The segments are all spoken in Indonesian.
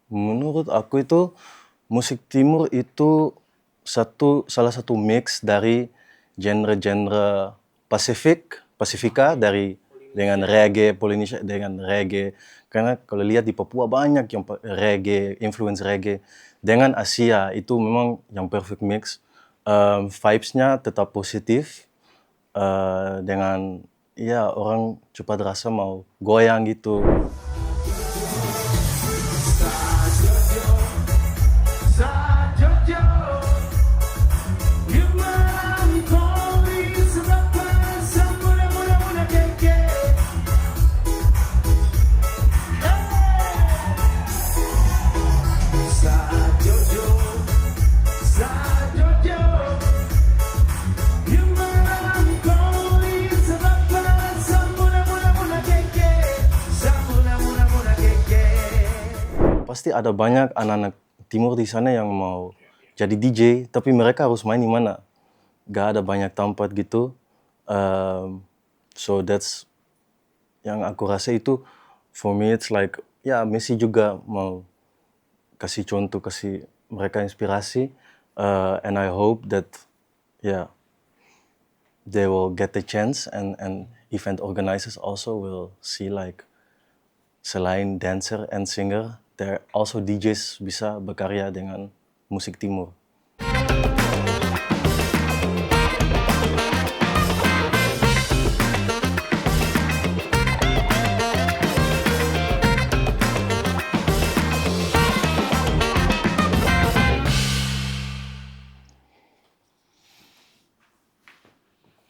Menurut aku itu musik timur itu salah satu mix dari genre-genre Pasifika dari dengan reggae Polynesia dengan reggae. Karena kalau lihat di Papua banyak yang reggae, influence reggae dengan Asia itu memang yang perfect mix. Vibes-nya tetap positif dengan ya orang cepat rasa mau goyang gitu. Pasti ada banyak anak-anak timur di sana yang mau jadi DJ, tapi mereka harus main di mana? Gak ada banyak tempat gitu. So that's yang aku rasa itu, for me it's like, ya Messi juga mau kasih contoh, kasih mereka inspirasi. And I hope that, yeah, they will get the chance and event organizers also will see like, selain dancer and singer, there are also DJs bisa berkarya dengan musik timur.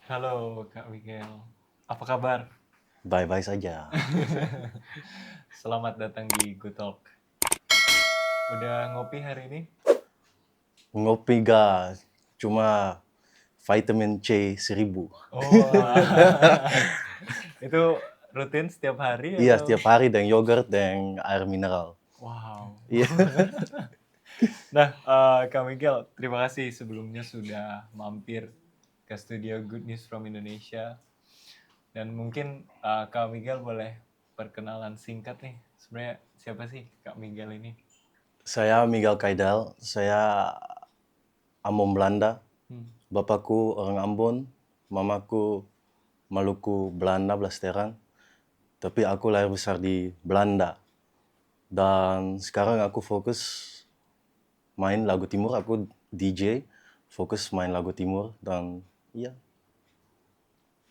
Halo Kak Miguel, apa kabar? Bye-bye saja. Selamat datang di Good Talk. Udah ngopi hari ini? Ngopi gak, cuma vitamin C 1000. Oh, itu rutin setiap hari Iya, atau? setiap hari dengan yogurt dan air mineral. Wow. Iya. Nah, Kak Miguel, terima kasih sebelumnya sudah mampir ke studio Good News from Indonesia. Dan mungkin Kak Miguel boleh perkenalan singkat nih. Sebenarnya siapa sih Kak Miguel ini? Saya Miguel Kaidal, saya Ambon Belanda. Bapakku orang Ambon, mamaku Maluku Belanda, Blasteran. Tapi aku lahir besar di Belanda. Dan sekarang aku fokus main lagu timur, aku DJ, fokus main lagu timur, dan iya,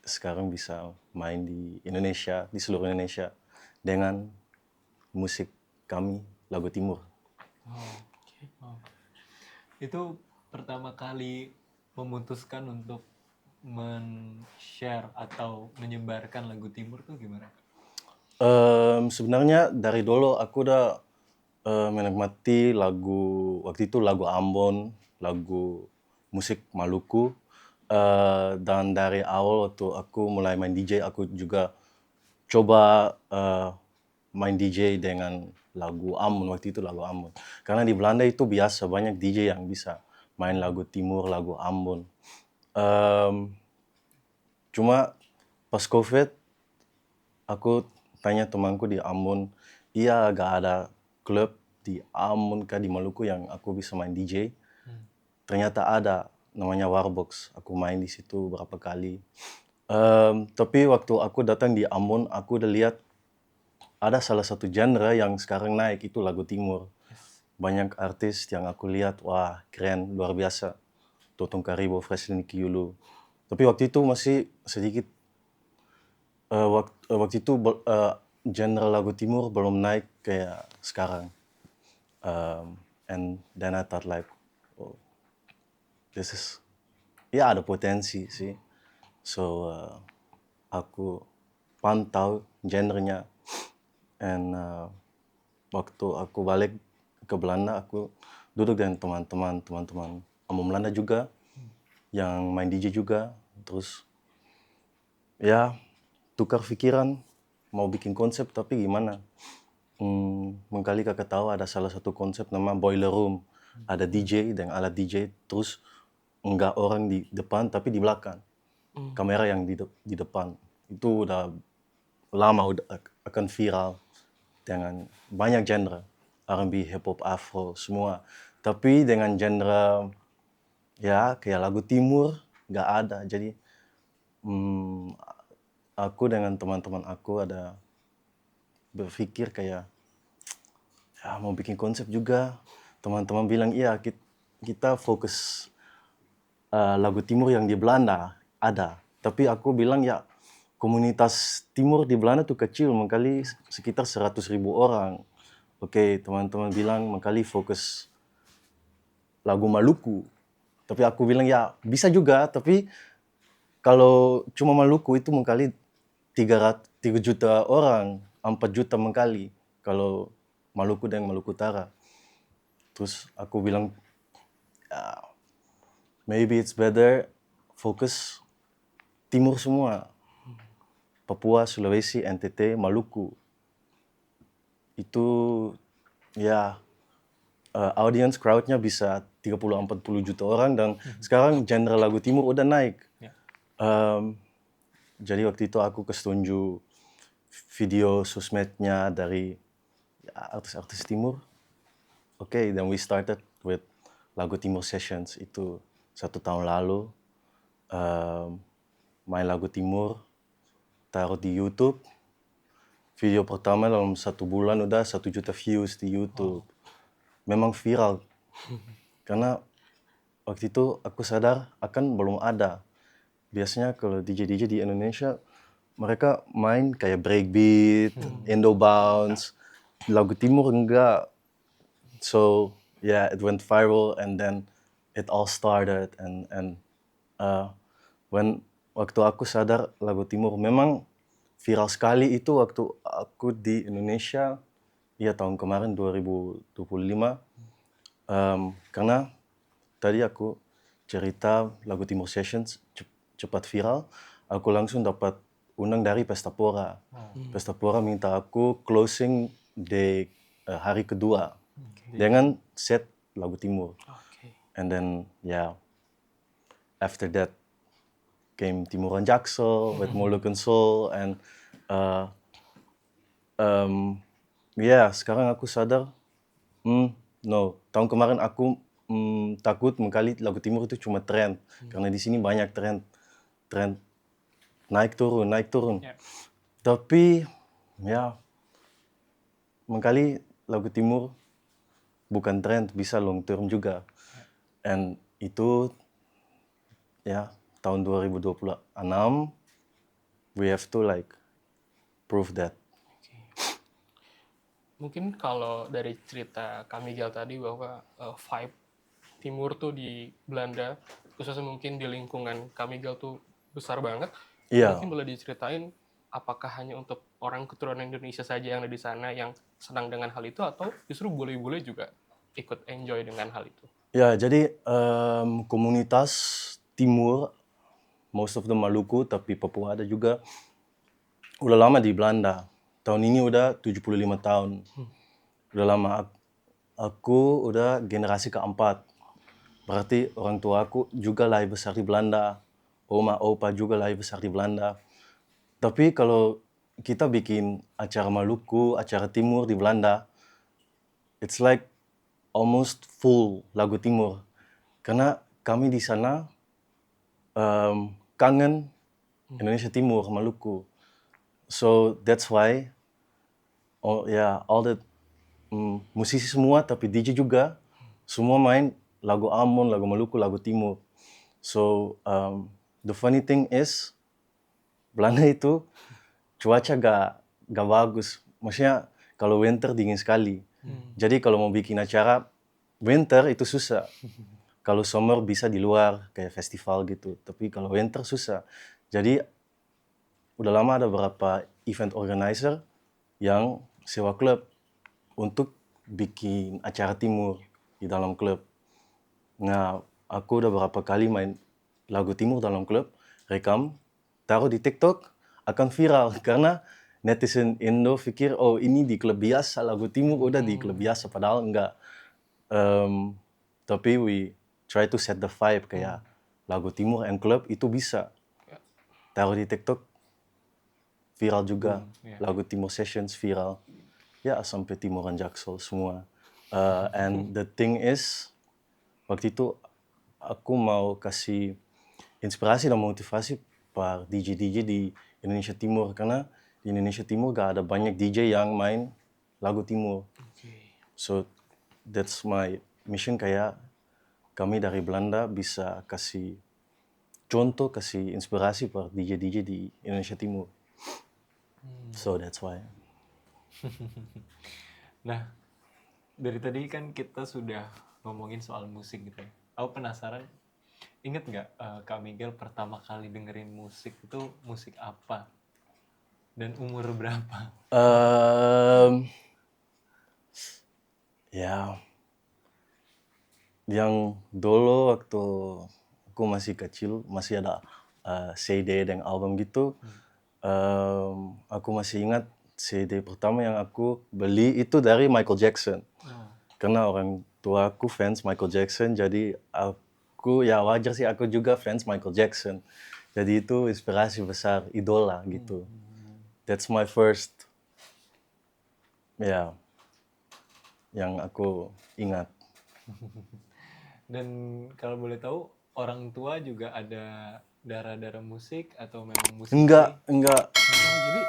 sekarang bisa main di Indonesia, di seluruh Indonesia, dengan musik kami, lagu timur. Oh. Itu pertama kali memutuskan untuk men-share atau menyebarkan lagu timur tuh gimana? Sebenarnya dari dulu aku udah menikmati lagu, waktu itu lagu Ambon, lagu musik Maluku. Dan dari awal waktu aku mulai main DJ, aku juga coba main DJ dengan lagu Ambon, waktu itu lagu Ambon. Karena di Belanda itu biasa banyak DJ yang bisa main lagu timur, lagu Ambon. Cuma pas COVID, aku tanya temanku di Ambon, iya gak ada klub di Ambon kah di Maluku yang aku bisa main DJ. Ternyata ada, namanya Warbox. Aku main di situ berapa kali. Tapi waktu aku datang di Ambon, aku udah lihat ada salah satu genre yang sekarang naik, itu lagu timur. Banyak artis yang aku lihat, wah keren, luar biasa. Totong Karibo, Fresley Nikiulu. Tapi waktu itu masih sedikit, waktu itu genre lagu timur belum naik kayak sekarang. And then I thought like, oh, this is, ya ada potensi sih. So aku pantau genrenya, and waktu aku balik ke Belanda, aku duduk dengan teman-teman Ambon Belanda juga yang main DJ juga, terus ya tukar pikiran mau bikin konsep, tapi gimana, mengkali kakak tahu ada salah satu konsep nama boiler room, ada DJ dan alat DJ, terus enggak orang di depan tapi di belakang, kamera yang di depan. Itu udah lama, udah akan viral dengan banyak genre. R&B, hip hop, afro, semua. Tapi dengan genre ya kayak lagu timur nggak ada. Jadi aku dengan teman-teman aku ada berpikir kayak ya mau bikin konsep juga. Teman-teman bilang iya kita fokus lagu timur yang di Belanda ada. Tapi aku bilang ya komunitas timur di Belanda tuh kecil, makali sekitar 100.000 orang. Oke, teman-teman bilang makali fokus lagu Maluku. Tapi aku bilang ya bisa juga, tapi kalau cuma Maluku itu makali 3 juta orang, 4 juta makali kalau Maluku dan Maluku Utara. Terus aku bilang maybe it's better fokus timur semua. Papua, Sulawesi, NTT, Maluku. Itu ya audience crowd-nya bisa 30-40 juta orang dan sekarang genre lagu timur udah naik. Ya. Jadi waktu itu aku kesetunjuk video sosmednya dari ya, artis-artis timur. Oke, then we started with lagu timur sessions itu 1 tahun lalu. Main lagu timur, taruh di YouTube. Video pertama dalam 1 bulan udah 1 juta views di YouTube. Memang viral. Karena waktu itu aku sadar akan belum ada. Biasanya kalau DJ-DJ di Indonesia, mereka main kayak breakbeat, Indo bounce, lagu timur enggak. So yeah, it went viral and then it all started and when waktu aku sadar lagu timur memang viral sekali itu waktu aku di Indonesia, ya tahun kemarin 2025, karena tadi aku cerita lagu Timur Sessions cepat viral, aku langsung dapat undang dari Pesta Pora. Pesta Pora minta aku closing di hari kedua dengan set lagu Timur. And then after that came Timuran Jaksel with Moluccan Soul and sekarang aku sadar no, tahun kemarin aku takut mengkali lagu timur itu cuma tren karena di sini banyak tren naik turun. Tapi ya mengkali lagu timur bukan tren, bisa long term juga. And itu ya tahun 2026 we have to prove that. Mungkin kalau dari cerita Kak Miguel tadi bahwa vibe timur tuh di Belanda, khususnya mungkin di lingkungan Kak Miguel tuh besar banget. Iya. Mungkin boleh diceritain apakah hanya untuk orang keturunan Indonesia saja yang ada di sana yang senang dengan hal itu atau justru bule-bule juga ikut enjoy dengan hal itu? Ya, jadi komunitas timur, most of them Maluku, tapi Papua ada juga, udah lama di Belanda. Tahun ini udah 75 tahun. Udah lama. Aku udah generasi keempat. Berarti orang tua aku juga lahir besar di Belanda. Oma, opa juga lahir besar di Belanda. Tapi kalau kita bikin acara Maluku, acara timur di Belanda, it's like almost full lagu timur. Karena kami di sana kangen Indonesia Timur, Maluku. So that's why all the musisi semua, tapi DJ juga, semua main lagu Ambon, lagu Maluku, lagu Timur. So the funny thing is, Belanda itu cuaca gak bagus. Maksudnya kalau winter dingin sekali. Jadi kalau mau bikin acara winter itu susah. Kalau summer bisa di luar kayak festival gitu. Tapi kalau winter susah. Jadi udah lama ada beberapa event organizer yang sewa klub untuk bikin acara timur di dalam klub. Nah, aku udah berapa kali main lagu timur dalam klub, rekam, taruh di TikTok, akan viral karena netizen Indo pikir, oh ini di klub biasa, lagu timur udah di klub biasa, padahal enggak. Tapi we try to set the vibe kayak lagu timur and club itu bisa. Taruh di TikTok, viral juga. Lagu Timur Sessions viral. Ya, sampai Timuran Jaksel semua. And the thing is, waktu itu aku mau kasih inspirasi dan motivasi para DJ-DJ di Indonesia Timur karena di Indonesia Timur gak ada banyak DJ yang main lagu Timur. So that's my mission, kayak kami dari Belanda bisa kasih contoh, kasih inspirasi para DJ-DJ di Indonesia Timur. So that's why. Nah, dari tadi kan kita sudah ngomongin soal musik gitu ya. Aku penasaran, inget nggak Kak Miguel pertama kali dengerin musik itu musik apa? Dan umur berapa? Ya, yang dulu waktu aku masih kecil, masih ada CD dan album gitu. Aku masih ingat CD pertama yang aku beli itu dari Michael Jackson. Karena orang tua aku fans Michael Jackson, jadi aku, ya wajar sih aku juga fans Michael Jackson. Jadi itu inspirasi besar, idola gitu. That's my first, ya, yang aku ingat. Dan kalau boleh tahu, orang tua juga ada darah-darah musik atau memang musisi? Enggak. Jadi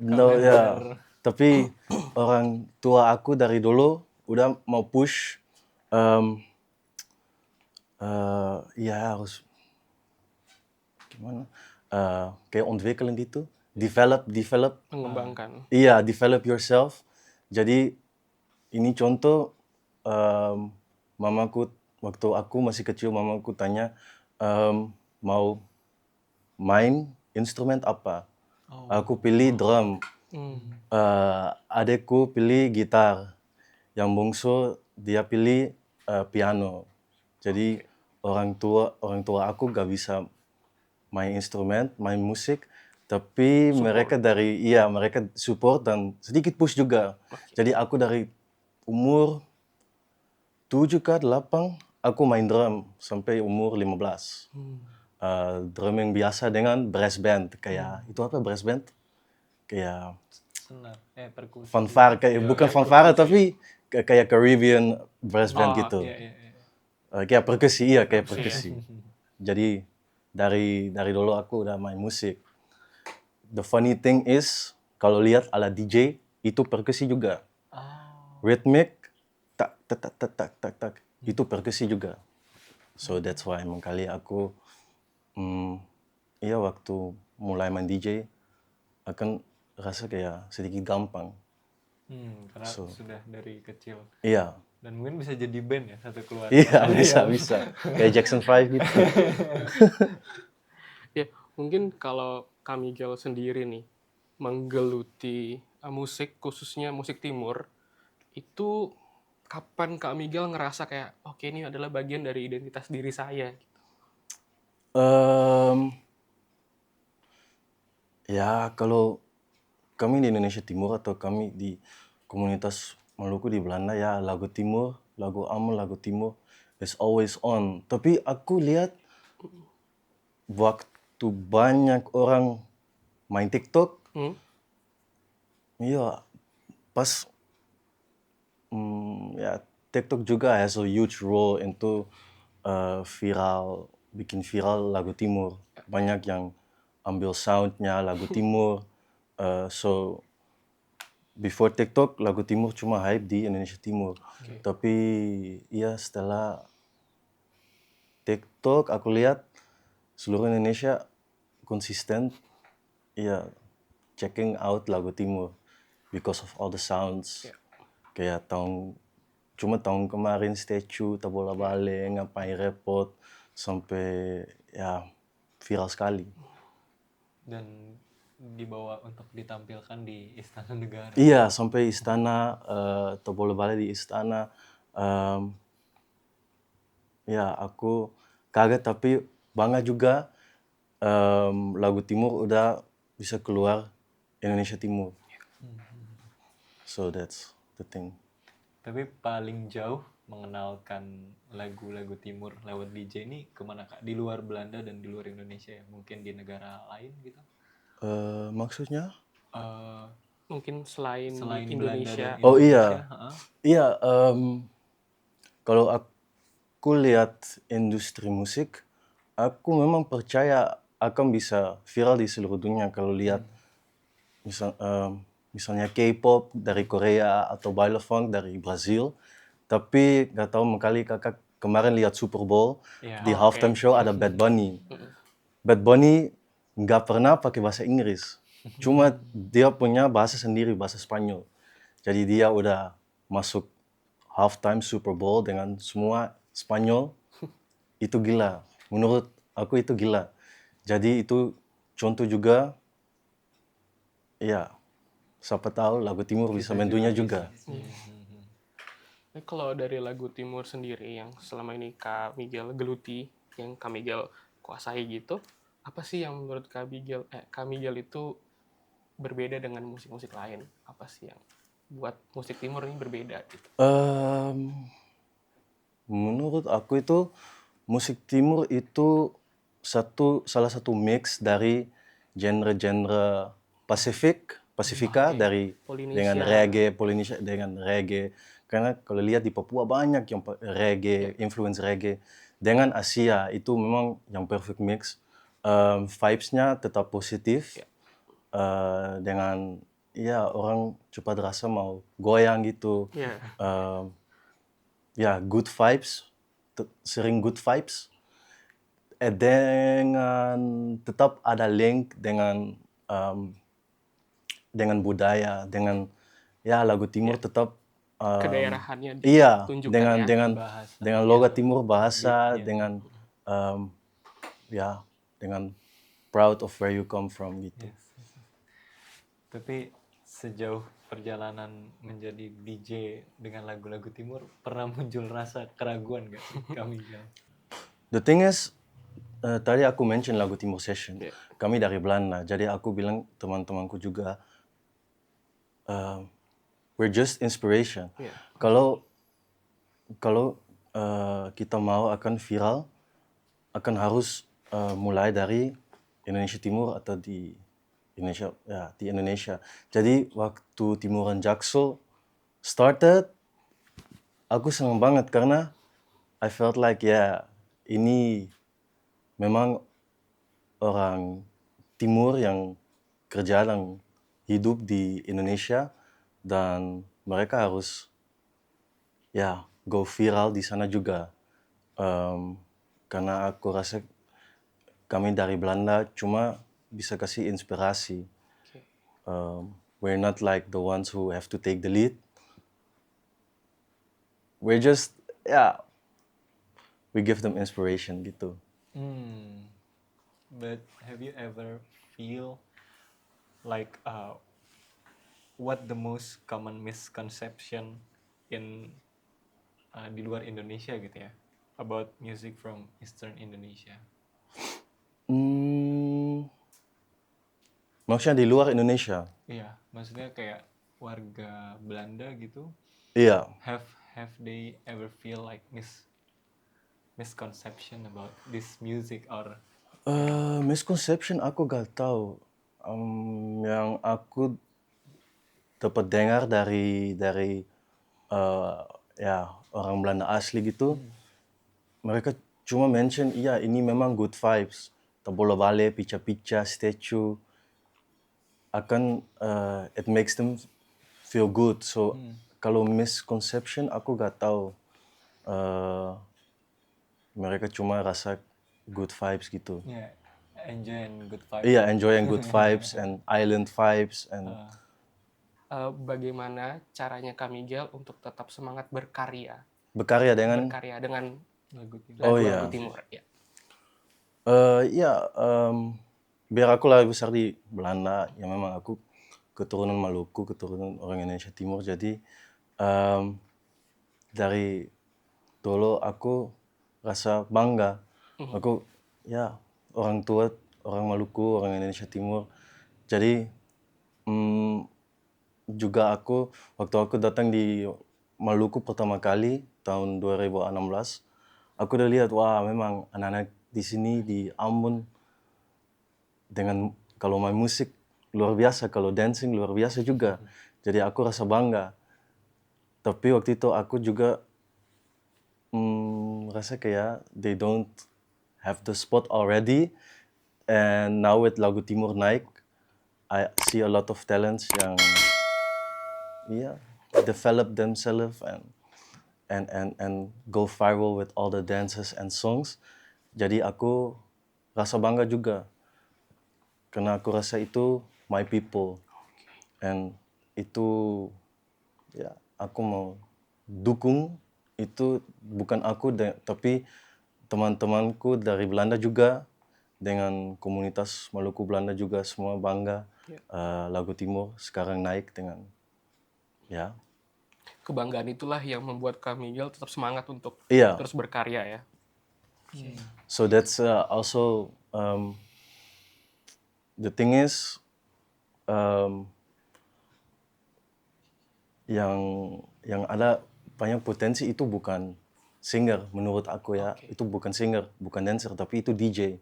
No, ya. Tapi orang tua aku dari dulu udah mau push, ya harus gimana? Kayak ontwikkelen gitu, develop. mengembangkan. Iya, develop yourself. Jadi ini contoh, mamaku waktu aku masih kecil, mamaku tanya mau main instrumen apa. Aku pilih drum. Adekku pilih gitar. Yang bungsu dia pilih piano. Jadi orang tua aku gak bisa main instrumen, main musik, tapi mereka support dan sedikit push juga. Jadi aku dari umur 7 ke 8 aku main drum sampai umur 15. Drum yang biasa dengan brass band, kayak itu apa brass band? Kayak Senar, perkusi. fanfare, kayak bukan fanfare tapi kayak Caribbean brass band gitu. Iya. Kayak perkusi. Jadi dari dulu aku udah main musik. The funny thing is, kalau lihat ala DJ itu perkusi juga. Rhythmic, tak tak tak tak tak tak tak, itu perkusi juga. So that's why emang kali aku, waktu mulai main DJ akan rasa kayak sedikit gampang. Karena sudah dari kecil. Iya. Dan mungkin bisa jadi band ya, satu keluarga. Iya, bisa. Kayak Jackson 5 gitu. Ya, mungkin kalau Kak Miguel sendiri nih menggeluti musik, khususnya musik timur, itu kapan Kak Miguel ngerasa kayak oke ini adalah bagian dari identitas diri saya? Ya, kalau kami di Indonesia Timur atau kami di komunitas Maluku di Belanda, ya lagu Timur, lagu Amel, lagu Timur is always on. Tapi aku lihat waktu banyak orang main TikTok, iya, pas TikTok juga has a huge role into bikin viral lagu Timur. Banyak yang ambil soundnya lagu Timur. So before TikTok, lagu Timur cuma hype di Indonesia Timur. Tapi ya setelah TikTok aku lihat seluruh Indonesia konsisten checking out lagu Timur because of all the sounds. Kayak tahun kemarin Statue, Tabola Bale, Ngapain Repot, sampai viral sekali. Dan dibawa untuk ditampilkan di Istana Negara. Iya, sampai istana, Tabola Bale di istana. Aku kaget tapi bangga juga, lagu Timur udah bisa keluar Indonesia Timur. So that's the thing. Tapi paling jauh mengenalkan lagu-lagu Timur lewat DJ ini kemana Kak? Di luar Belanda dan di luar Indonesia ya? Mungkin di negara lain gitu? Maksudnya? mungkin selain Selain di Belanda Indonesia. dan Oh Indonesia, iya, iya. Kalau aku lihat industri musik, aku memang percaya akan bisa viral di seluruh dunia kalau lihat misalnya K-pop dari Korea atau Billabong dari Brazil. Tapi nggak tahu kali kakak kemarin lihat Super Bowl Iya. di Oke. halftime show ada Bad Bunny. Bad Bunny nggak pernah pakai bahasa Inggris, cuma dia punya bahasa sendiri, bahasa Spanyol. Jadi dia udah masuk halftime Super Bowl dengan semua Spanyol. Itu gila. Menurut aku itu gila. Jadi itu contoh juga, ya siapa tahu lagu Timur bisa mendunia juga. Nah, kalau dari lagu Timur sendiri yang selama ini Kak Miguel geluti, yang Kak Miguel kuasai gitu, apa sih yang menurut Kak Miguel itu berbeda dengan musik-musik lain? Apa sih yang buat musik Timur ini berbeda gitu? Em, Menurut aku itu musik Timur itu salah satu mix dari genre-genre Pasifika Oke. dari dengan Polinesia. reggae Polinesia dengan reggae. Karena kalau lihat di Papua banyak yang reggae, influence reggae dengan Asia itu memang yang perfect mix. Vibes-nya tetap positif Ya. dengan ya orang cepat rasa mau goyang gitu. Ya. Em, ya good vibes, sering good vibes. Dengan tetap ada link dengan budaya, dengan ya lagu Timur tetap Kedaerahannya iya ditunjukkan dengan ya. dengan Bahasa, dengan ya. logat Timur bahasa Beatnya. dengan ya dengan proud of where you come from gitu. Yes. Tapi sejauh perjalanan menjadi DJ dengan lagu-lagu Timur, pernah muncul rasa keraguan nggak sih kami? The thing is, tadi aku mention lagu Timur Session. Iya. Kami dari Belanda, jadi aku bilang teman-temanku juga, we're just inspiration. Iya. Kalau kalau kita mau akan viral, akan harus mulai dari Indonesia Timur atau di Indonesia, ya di Indonesia. Jadi waktu Timuran Jaksel started, aku senang banget karena I felt like ya ini memang orang Timur yang kerja dan hidup di Indonesia dan mereka harus ya go viral di sana juga. Karena aku rasa kami dari Belanda cuma bisa kasih inspirasi. Oke. We're not like the ones who have to take the lead. We're just we give them inspiration gitu. But have you ever feel like what the most common misconception in di luar Indonesia gitu ya about music from Eastern Indonesia? Maksudnya di luar Indonesia? Iya, maksudnya kayak warga Belanda gitu. Iya. Have they ever feel like misconception about this music or Misconception aku gak tahu. Yang aku dapat dengar dari ya orang Belanda asli gitu, mereka cuma mention iya ini memang good vibes. Tabola Bale, Pica Pica, Statue akan it makes them feel good. So kalau misconception aku gak tahu. Mereka cuma rasa good vibes gitu. yeah, enjoy and good vibes? Iya, enjoying good vibes and island vibes and Bagaimana caranya Kak Miguel untuk tetap semangat berkarya berkarya dengan dengan Lagu Timur. Oh, lagu-lagu iya. Timur? Ya. Biar aku lahir besar di Belanda, ya memang aku keturunan Maluku, keturunan orang Indonesia Timur. Jadi dari dulu aku rasa bangga. Aku ya orang tua orang Maluku, orang Indonesia Timur. Jadi juga waktu aku datang di Maluku pertama kali tahun 2016, aku udah lihat wah memang anak-anak di sini di Ambon dengan kalau main musik luar biasa, kalau dancing luar biasa juga. Jadi aku rasa bangga. Tapi waktu itu aku juga rasa kayak they don't have the spot already. And now with Lagu Timur naik, I see a lot of talents yang develop themselves and go viral with all the dances and songs. Jadi aku rasa bangga juga. Karena aku rasa itu my people. And itu aku mau dukung itu bukan aku tapi teman-temanku dari Belanda juga dengan komunitas Maluku Belanda juga semua bangga Lagu Timur sekarang naik dengan Kebanggaan itulah yang membuat Kak Miguel tetap semangat untuk Iya. terus berkarya ya. So that's also the thing is yang ada banyak potensi itu bukan singer menurut aku ya. Itu bukan singer, bukan dancer, tapi itu DJ.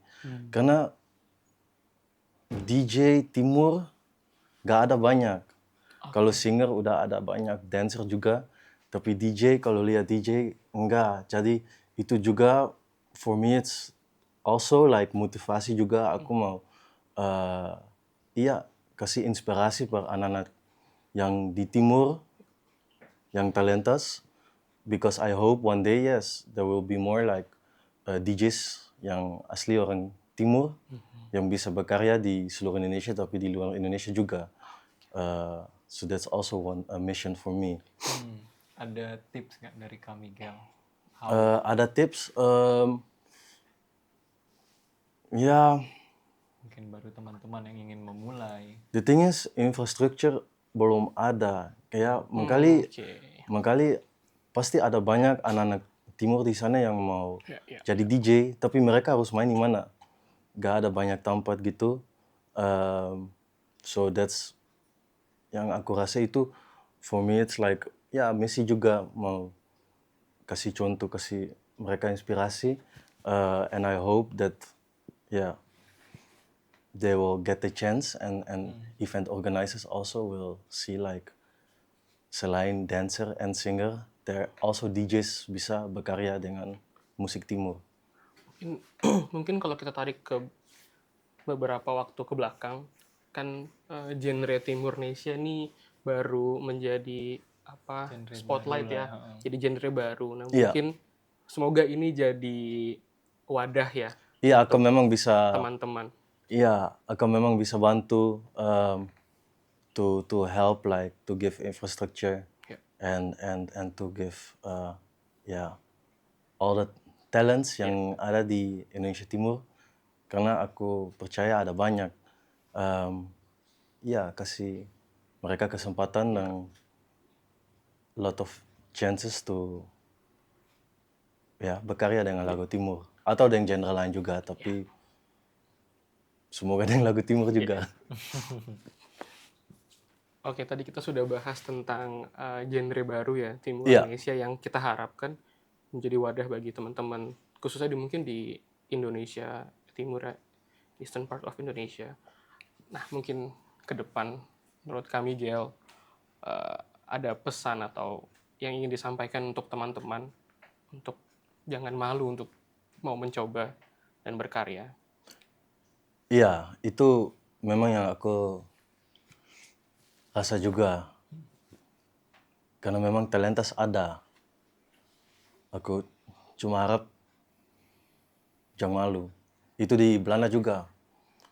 Karena DJ Timur gak ada banyak. Kalau singer udah ada banyak, dancer juga. Tapi DJ, kalau lihat DJ, enggak. Jadi itu juga, for me it's also like motivasi juga. Aku mau, kasih inspirasi per anak-anak yang di Timur, yang talentas. Because I hope one day, yes, there will be more like DJs yang asli orang Timur, yang bisa berkarya di seluruh Indonesia, tapi di luar Indonesia juga. So that's also a mission for me. Ada tips nggak dari Kak Miguel? Ada tips? Mungkin baru teman-teman yang ingin memulai. The thing is, infrastruktur belum ada. Kayak makanya pasti ada banyak anak-anak Timur di sana yang mau jadi DJ, tapi mereka harus main di mana? Gak ada banyak tempat gitu. So that's yang aku rasa itu, for me it's like, Messi juga mau kasih contoh, kasih mereka inspirasi. And I hope that, they will get the chance and event organizers also will see like, selain dancer and singer, there are also DJs bisa berkarya dengan musik Timur. Mungkin kalau kita tarik ke beberapa waktu ke belakang, kan genre Timur Indonesia ini baru menjadi Genre spotlight baru ya, lah, jadi genre baru. Nah Iya. mungkin semoga ini jadi wadah ya Iya, aku memang bisa. teman-teman. Iya, aku memang bisa bantu to help, like to give infrastructure and to give all the talents yang ada di Indonesia Timur, karena aku percaya ada banyak. Kasih mereka kesempatan dan lot of chances to berkarya dengan lagu Timur atau dengan genre lain juga, tapi semoga dengan lagu Timur juga. Oke, tadi kita sudah bahas tentang genre baru ya, Timur Iya. Indonesia, yang kita harapkan menjadi wadah bagi teman-teman, khususnya mungkin di Indonesia Timur, eastern part of Indonesia. Nah, mungkin ke depan, menurut kami, Miguel, ada pesan atau yang ingin disampaikan untuk teman-teman, untuk jangan malu untuk mau mencoba dan berkarya. Iya, itu memang yang aku rasa juga. Karena memang talentas ada. Aku cuma harap jangan malu. Itu di Belanda juga.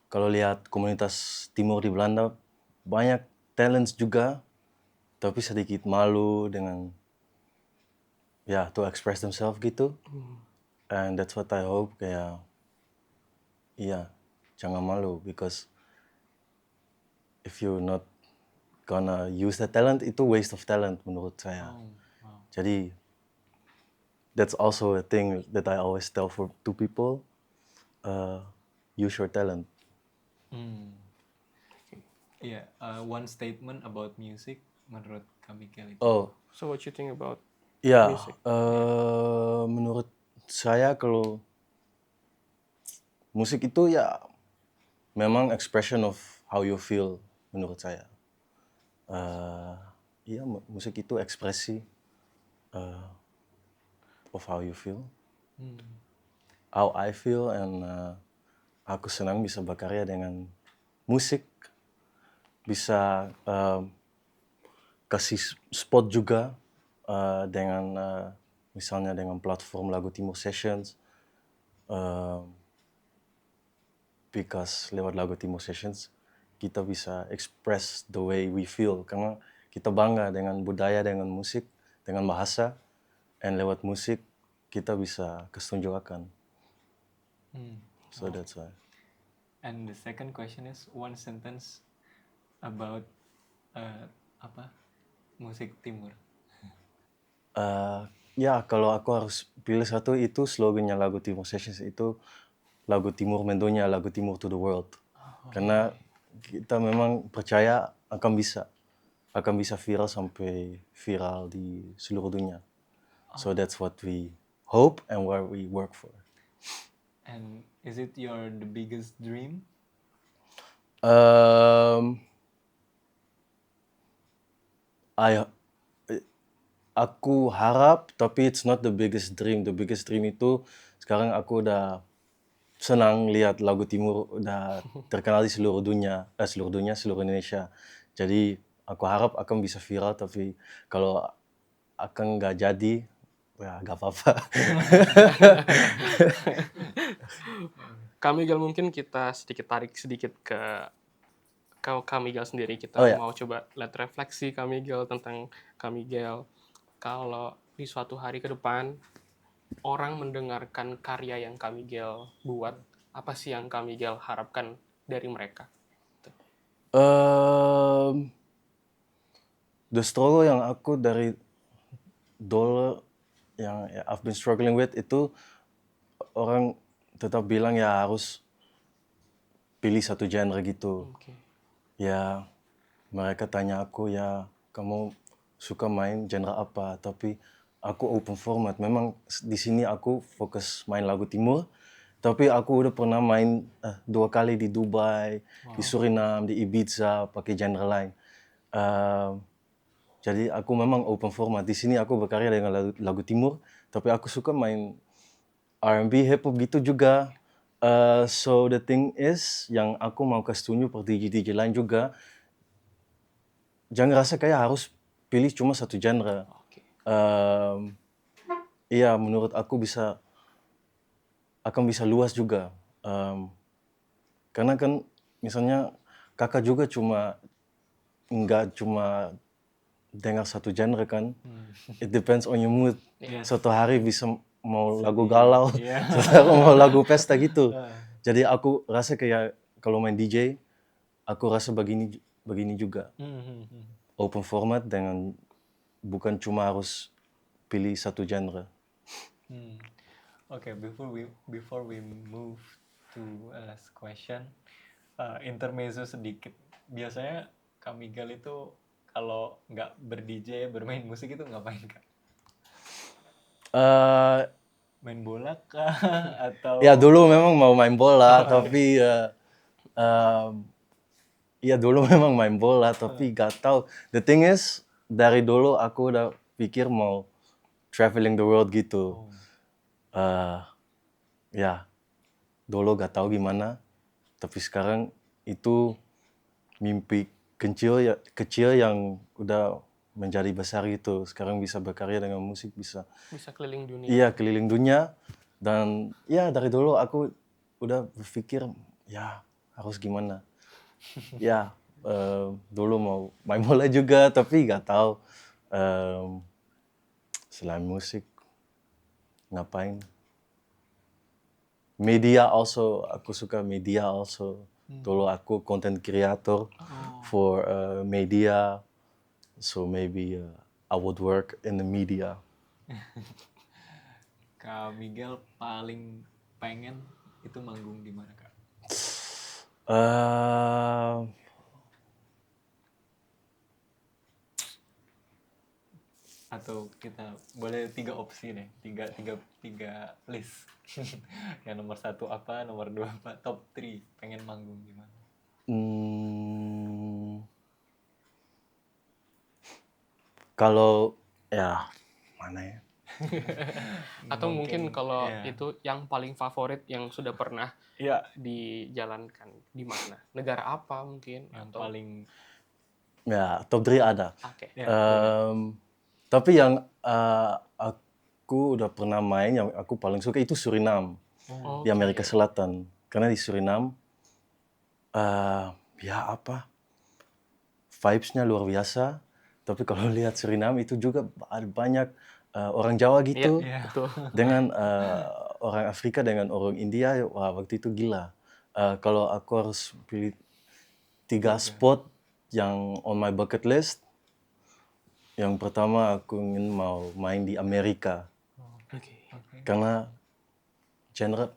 Kalau lihat komunitas Timur di Belanda, banyak talents juga, tapi sedikit malu dengan to express themselves gitu. And that's what I hope, kayak jangan malu, because if you're not gonna use the talent, itu waste of talent menurut saya. Jadi that's also a thing that I always tell to people, use your talent. One statement about music menurut Kak Miguel itu. So what you think about Ya, music? menurut saya kalau musik itu memang expression of how you feel. menurut saya. Iya, musik itu ekspresi of how you feel, how I feel, and aku senang bisa berkarya dengan musik, bisa kasih spot juga dengan misalnya dengan platform Lagu Timur Sessions, because lewat Lagu Timur Sessions kita bisa express the way we feel, karena kita bangga dengan budaya, dengan musik, dengan bahasa, and lewat musik kita bisa ketunjukkan. So that's why. And the second question is one sentence about musik timur. Ya, kalau aku harus pilih satu, itu slogannya Lagu Timur Sessions itu Lagu Timur Mendonya, Lagu Timur to the world. Karena kita memang percaya akan bisa viral sampai viral di seluruh dunia. So that's what we hope and what we work for. And is it the biggest dream? Aku harap, tapi it's not the biggest dream. The biggest dream itu sekarang aku udah senang lihat Lagu Timur udah terkenal di seluruh Indonesia. Jadi aku harap akan bisa viral, tapi kalau akan nggak jadi, ya nggak apa-apa. Kak Miguel, mungkin kita tarik sedikit ke Kak Miguel sendiri. Kita Oh ya. mau coba lihat refleksi Kak Miguel tentang Kak Miguel. Kalau di suatu hari ke depan, orang mendengarkan karya yang Kak Miguel buat, apa sih yang Kak Miguel harapkan dari mereka? The struggle yang aku dari dulu yang I've been struggling with itu, orang tetap bilang ya harus pilih satu genre gitu. Oke. Ya, mereka tanya aku, ya kamu suka main genre apa? Tapi aku open format. Memang di sini aku fokus main lagu timur, tapi aku udah pernah main 2 kali di Dubai, di Suriname, di Ibiza, pakai genre lain. Jadi aku memang open format. Di sini aku berkarya dengan lagu timur, tapi aku suka main R&B, hip hop gitu juga. So the thing is, yang aku mau kasih tunjuk per DJ lain juga, jangan rasa kayak harus pilih cuma satu genre. Oke. Iya, menurut aku akan bisa luas juga. Karena kan misalnya kakak juga nggak cuma dengar satu genre kan. It depends on your mood. Suatu hari bisa mau lagu galau, suatu hari mau lagu pesta gitu. Jadi aku rasa kayak kalau main DJ, aku rasa begini juga. Open format dengan bukan cuma harus pilih satu genre. Okay, before we move to last question, intermezzo sedikit. Biasanya Kak Miguel itu kalau nggak ber-DJ, bermain musik itu ngapain, Kak? Main bola kah? Atau Ya dulu memang mau main bola, tapi ya dulu memang main bola, tapi gak tahu. The thing is, dari dulu aku udah pikir mau traveling the world gitu. Ya, dulu gak tahu gimana, tapi sekarang itu mimpi kecil yang udah menjadi besar gitu. Sekarang bisa berkarya dengan musik, bisa keliling dunia. Iya, keliling dunia. Dan ya dari dulu aku udah berpikir, ya harus gimana. Ya, dulu mau main bola juga, tapi gak tahu selain musik ngapain. Media also, aku suka media also. Dulu aku content creator for media, so maybe I would work in the media. Kak Miguel paling pengen itu manggung di mana, Kak? Atau kita boleh 3 opsi deh, tiga list. Yang nomor 1 apa, nomor 2 apa, top 3 pengen manggung di mana? Kalau ya mana ya? Atau mungkin kalau ya. itu yang paling favorit yang sudah pernah Ya, dijalankan di mana? Negara apa mungkin? yang Atau paling Ya, top 3 ada. oke. ya, Tapi yang aku udah pernah main, yang aku paling suka itu Suriname Oke. di Amerika Selatan. Karena di Suriname, ya apa, vibes-nya luar biasa. Tapi kalau lihat Suriname itu juga ada banyak orang Jawa gitu, Iya. Betul. dengan orang Afrika, dengan orang India. Wah, waktu itu gila. Kalau aku harus pilih 3 spot yang on my bucket list, yang pertama aku ingin mau main di Amerika. Oke. Karena genre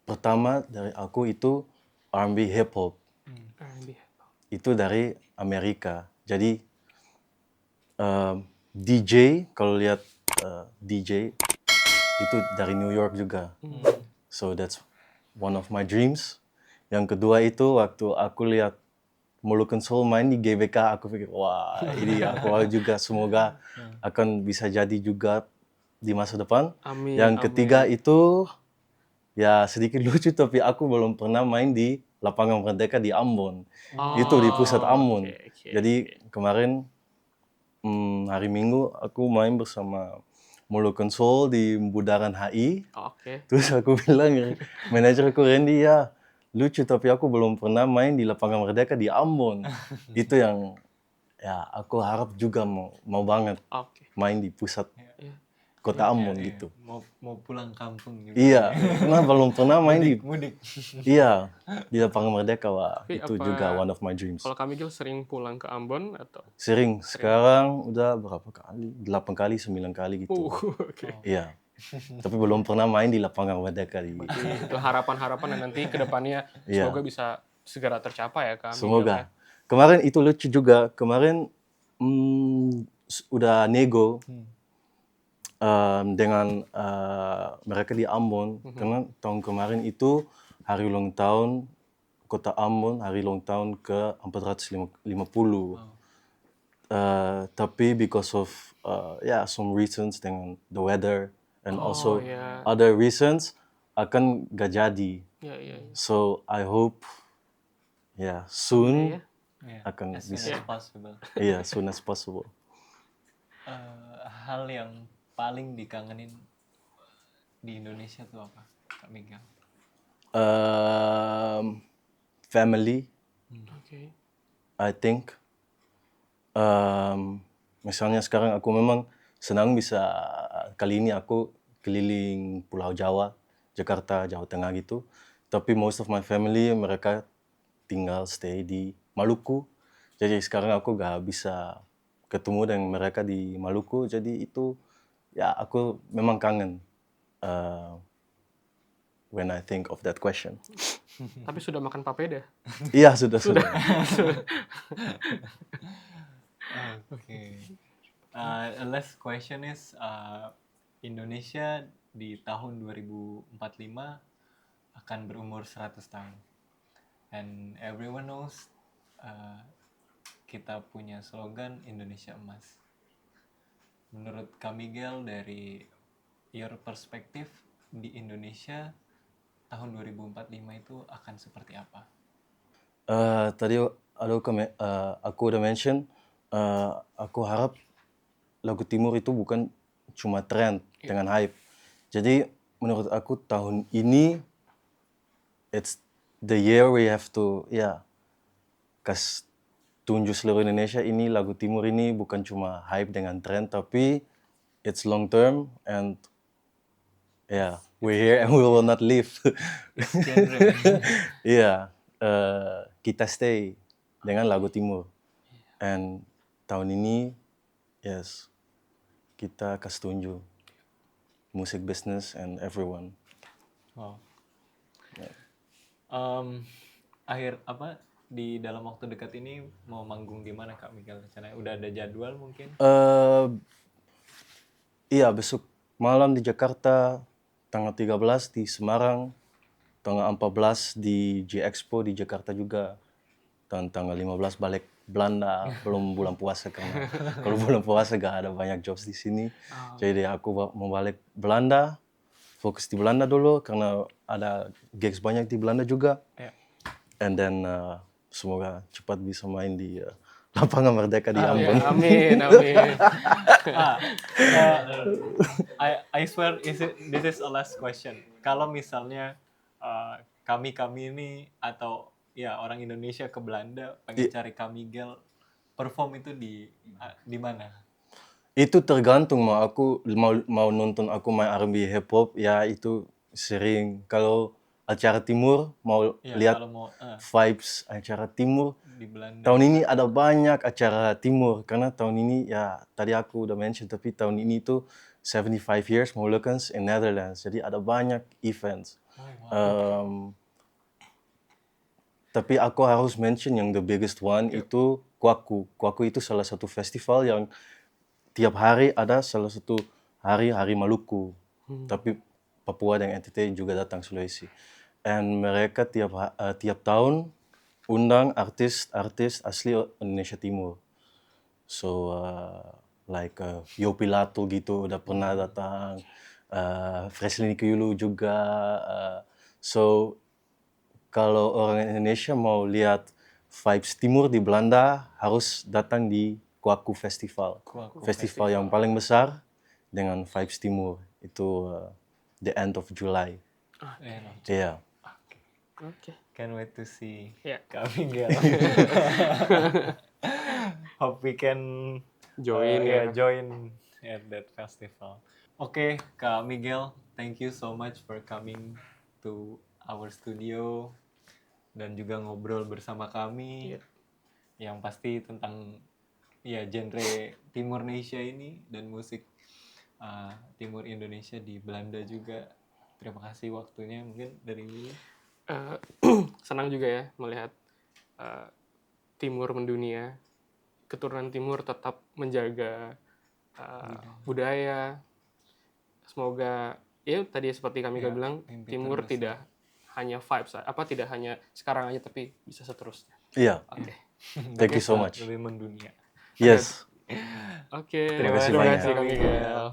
pertama dari aku itu R&B hip hop. R&B. Itu dari Amerika. Jadi DJ, kalau lihat DJ itu dari New York juga. So that's one of my dreams. Yang kedua itu waktu aku lihat Moluccan Soul main di GBK, aku pikir wah ini aku juga semoga akan bisa jadi juga di masa depan. Amin. Yang ketiga itu ya sedikit lucu, tapi aku belum pernah main di lapangan Merdeka di Ambon. Itu di pusat Ambon. Oke. Jadi kemarin hari Minggu aku main bersama Moluccan Soul di Bundaran HI. Oke. Terus aku bilang, manajerku Randy, ya lucu tapi aku belum pernah main di lapangan Merdeka di Ambon. Itu yang ya aku harap juga mau banget Oke. main di pusat Iya. kota Iya, Ambon iya. gitu. Mau pulang kampung juga. Iya, karena belum pernah main di Mudik. iya di lapangan Merdeka. Wah, Tapi itu apa- juga one of my dreams. Kalau kami Gil sering pulang ke Ambon atau? Sering, sekarang udah berapa kali? 8 kali, 9 kali gitu. Oke. Iya. Tapi belum pernah main di lapangan Merdeka di. Itu harapan-harapan dan nanti kedepannya Iya. semoga bisa segera tercapai ya kami. Semoga. Kemarin itu lucu juga. Kemarin udah nego dengan mereka di Ambon. Karena tahun kemarin itu hari ulang tahun kota Ambon, hari ulang tahun ke 450. Tapi because of some reasons dengan the weather and also iya. other reasons akan gak jadi. Iya. So I hope soon Iya. Ya, akan as soon bisa. as possible. Soon as possible. Hal yang paling dikangenin di Indonesia tuh apa, Kak Miguel? Family, Oke. I think. Misalnya sekarang aku memang senang bisa kali ini aku keliling Pulau Jawa, Jakarta, Jawa Tengah gitu. Tapi most of my family mereka tinggal stay di Maluku. Jadi sekarang aku gak bisa ketemu dengan mereka di Maluku. Jadi itu ya aku memang kangen when I think of that question. Tapi sudah makan papeda? Iya sudah. Oke. Last question is Indonesia di tahun 2045 akan berumur 100 tahun. And everyone knows kita punya slogan Indonesia Emas. Menurut Kak Miguel dari your perspective di Indonesia tahun 2045 itu akan seperti apa? Tadi aku udah mention, aku harap lagu Timur itu bukan cuma tren dengan hype. Jadi menurut aku tahun ini it's the year we have to tunjuk seluruh Indonesia ini lagu Timur ini bukan cuma hype dengan tren, tapi it's long term and we're here and we will not leave. Genre. Iya, kita stay dengan lagu Timur. And tahun ini, kita kasih tunjuk music business and everyone. Wow. Di dalam waktu dekat ini mau manggung di mana Kak Miguel? Rencananya udah ada jadwal mungkin? Iya, besok malam di Jakarta, tanggal 13 di Semarang, tanggal 14 di J Expo di Jakarta juga, dan tanggal 15 balik Belanda, belum bulan puasa karena kalau bulan puasa gak ada banyak jobs di sini. Jadi aku mau balik Belanda, fokus di Belanda dulu karena ada gigs banyak di Belanda juga. Ya. And then semoga cepat bisa main di lapangan Merdeka di Ya, Ambon. amin, amin. I swear this is a last question. Kalau misalnya kami ini atau ya orang Indonesia ke Belanda pengen cari Kamigel perform itu di mana? Itu tergantung mau nonton aku main R&B hip hop ya itu sering. Kalau acara timur mau Ya, lihat kalau mau vibes acara timur. di Belanda. Tahun ini ada banyak acara timur karena tahun ini ya tadi aku udah mention tapi tahun ini tuh 75 years Moluccans in Netherlands. Jadi ada banyak events. Tapi aku harus mention yang the biggest one itu Kwaku. Kwaku itu salah satu festival yang tiap hari ada salah satu hari Maluku. Tapi Papua dan NTT juga datang Sulawesi. And mereka tiap tahun undang artis asli Indonesia Timur. So like Yopi Lato gitu udah pernah datang. Fresley Kuyulu juga. So kalau orang Indonesia mau lihat vibes timur di Belanda harus datang di Kwaku Festival. Festival yang paling besar dengan vibes timur. Itu the end of July. Iya. Oke. Can't wait to see Ya. Kamigel. Hope we can Join join at that festival. Oke, Kak Miguel, thank you so much for coming to our studio dan juga ngobrol bersama kami. Iya. Yang pasti tentang ya genre Timur Indonesia ini dan musik Timur Indonesia di Belanda juga. Terima kasih waktunya mungkin dari Willy. Senang juga ya melihat Timur mendunia, keturunan Timur tetap menjaga budaya. Semoga ya tadi seperti kami bilang Timur tidak hanya vibes, tidak hanya sekarang aja tapi bisa seterusnya. Iya. Oke. Thank you so much. Lebih mendunia. Yes. Oke. Terima kasih banyak. Kak Miguel.